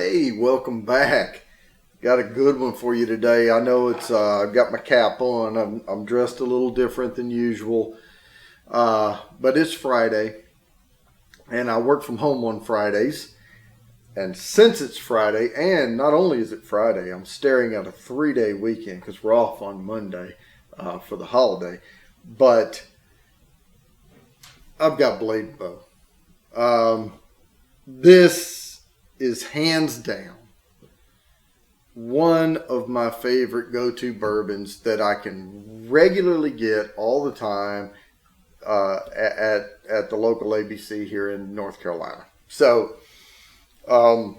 Hey, welcome back. Got a good one for you today. I know it's I've got my cap on. I'm dressed a little different than usual, but it's Friday, and I work from home on Fridays. And since it's Friday, and not only is it Friday, I'm staring at a 3-day weekend because we're off on Monday for the holiday. But I've got Blade Bow. This is hands down one of my favorite go-to bourbons that I can regularly get all the time at the local ABC here in North Carolina. So, I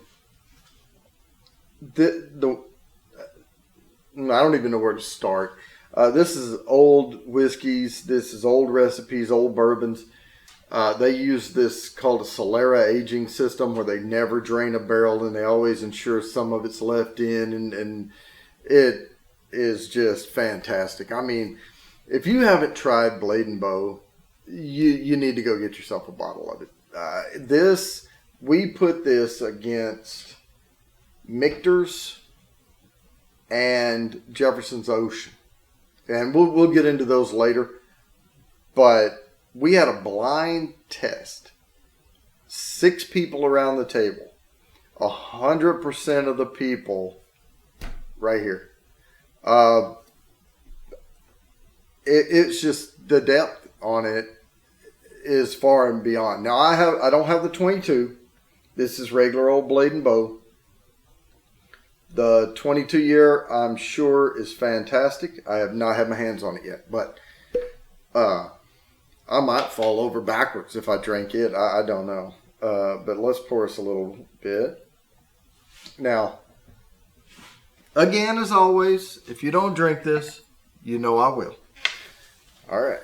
don't even know where to start. This is old whiskeys. This is old recipes, old bourbons. They use this called a Solera aging system where they never drain a barrel and they always ensure some of it's left in, and it is just fantastic. I mean, if you haven't tried Blade & Bow, you need to go get yourself a bottle of it. We put this against Michter's and Jefferson's Ocean, and we'll get into those later, but we had a blind test. 6 people around the table. 100% of the people right here. It's just the depth on it is far and beyond. Now I don't have the 22. This is regular old Blade & Bow. The 22 year I'm sure is fantastic. I have not had my hands on it yet, but I might fall over backwards if I drink it. I don't know. But let's pour us a little bit. Now, again, as always, if you don't drink this, you know I will. All right.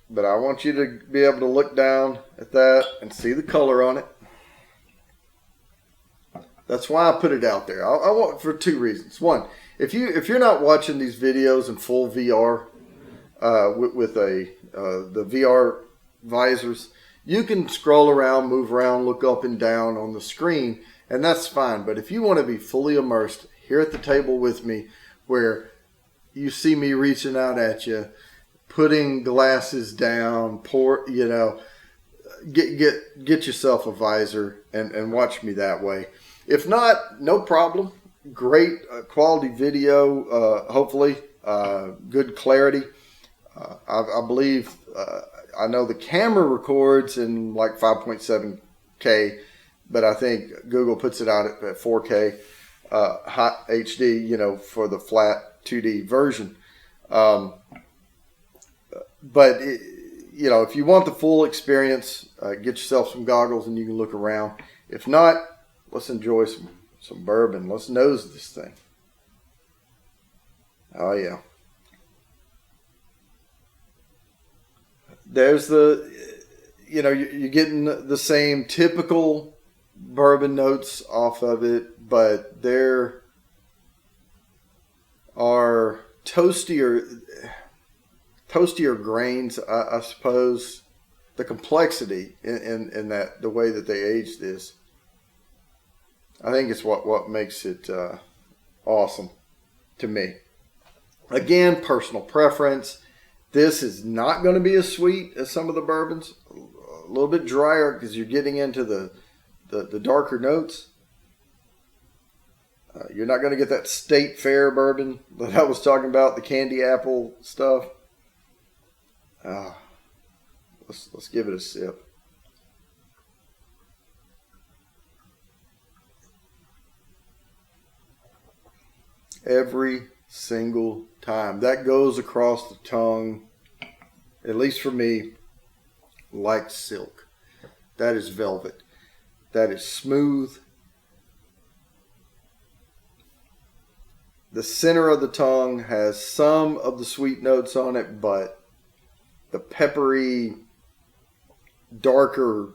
But I want you to be able to look down at that and see the color on it. That's why I put it out there. I want for 2 reasons. One, if you're not watching these videos in full VR with the VR visors, you can scroll around, move around, look up and down on the screen, and that's fine. But if you want to be fully immersed here at the table with me, where you see me reaching out at you, putting glasses down, get yourself a visor and watch me that way. If not, no problem. Great quality video, hopefully, good clarity. I believe, I know the camera records in like 5.7K, but I think Google puts it out at 4K, hot HD, for the flat 2D version. But, if you want the full experience, get yourself some goggles and you can look around. If not, let's enjoy some bourbon. Let's nose this thing. Oh, yeah. There's you're getting the same typical bourbon notes off of it, but there are toastier grains, I suppose. The complexity in that, the way that they age this, I think it's what makes it awesome to me. Again, personal preference. This is not going to be as sweet as some of the bourbons. A little bit drier because you're getting into the darker notes. You're not going to get that State Fair bourbon that I was talking about, the candy apple stuff. Let's give it a sip. Every single time. That goes across the tongue, at least for me, like silk. That is velvet. That is smooth. The center of the tongue has some of the sweet notes on it, but the peppery, darker,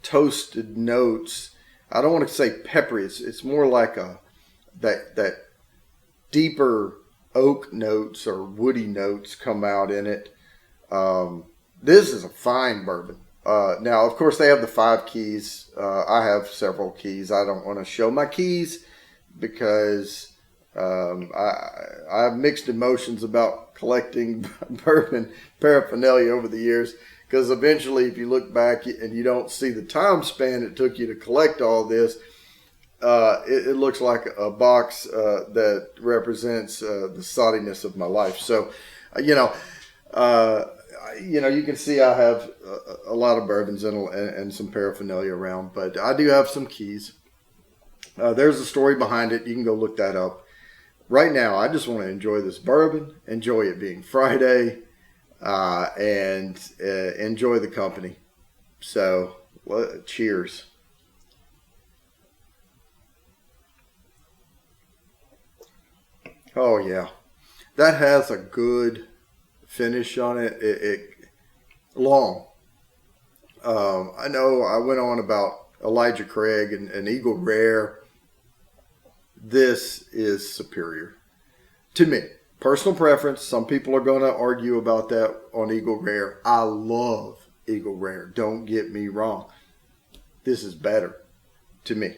toasted notes, I don't want to say peppery, it's more like that deeper oak notes or woody notes come out in it. This is a fine bourbon. Now, of course, they have the 5 keys. I have several keys. I don't want to show my keys because I have mixed emotions about collecting bourbon paraphernalia over the years. Because eventually, if you look back and you don't see the time span it took you to collect all this, it looks like a box that represents the soddiness of my life. So, you know, you can see I have a lot of bourbons and some paraphernalia around, but I do have some keys. There's a story behind it. You can go look that up. Right now, I just want to enjoy this bourbon, enjoy it being Friday, and enjoy the company. So, cheers. Oh, yeah. That has a good finish on it. It long. I know I went on about Elijah Craig and Eagle Rare. This is superior to me. Personal preference. Some people are going to argue about that on Eagle Rare. I love Eagle Rare. Don't get me wrong. This is better to me.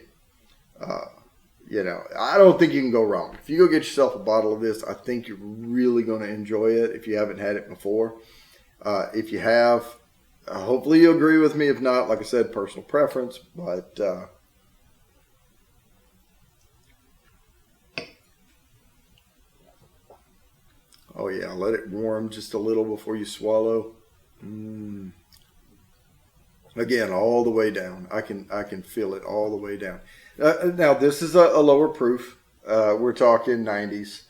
I don't think you can go wrong. If you go get yourself a bottle of this, I think you're really going to enjoy it if you haven't had it before. If you have, hopefully you agree with me. If not, like I said, personal preference. But oh yeah, let it warm just a little before you swallow. Again, all the way down. I can feel it all the way down. Now this is a lower proof. We're talking 90s.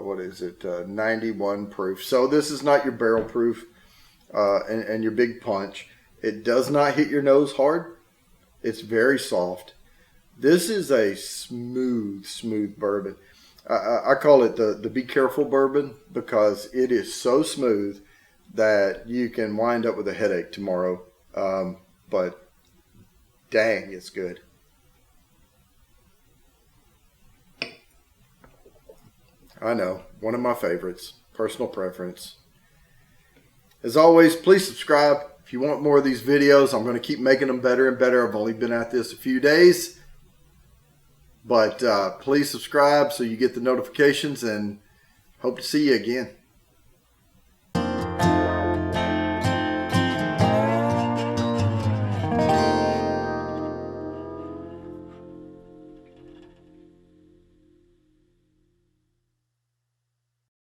What is it? 91 proof. So this is not your barrel proof and your big punch. It does not hit your nose hard. It's very soft. This is a smooth bourbon. I call it the be careful bourbon because it is so smooth that you can wind up with a headache tomorrow. But dang, it's good. I know, one of my favorites. Personal preference. As always, please subscribe. If you want more of these videos, I'm going to keep making them better and better. I've only been at this a few days. But please subscribe so you get the notifications, and hope to see you again.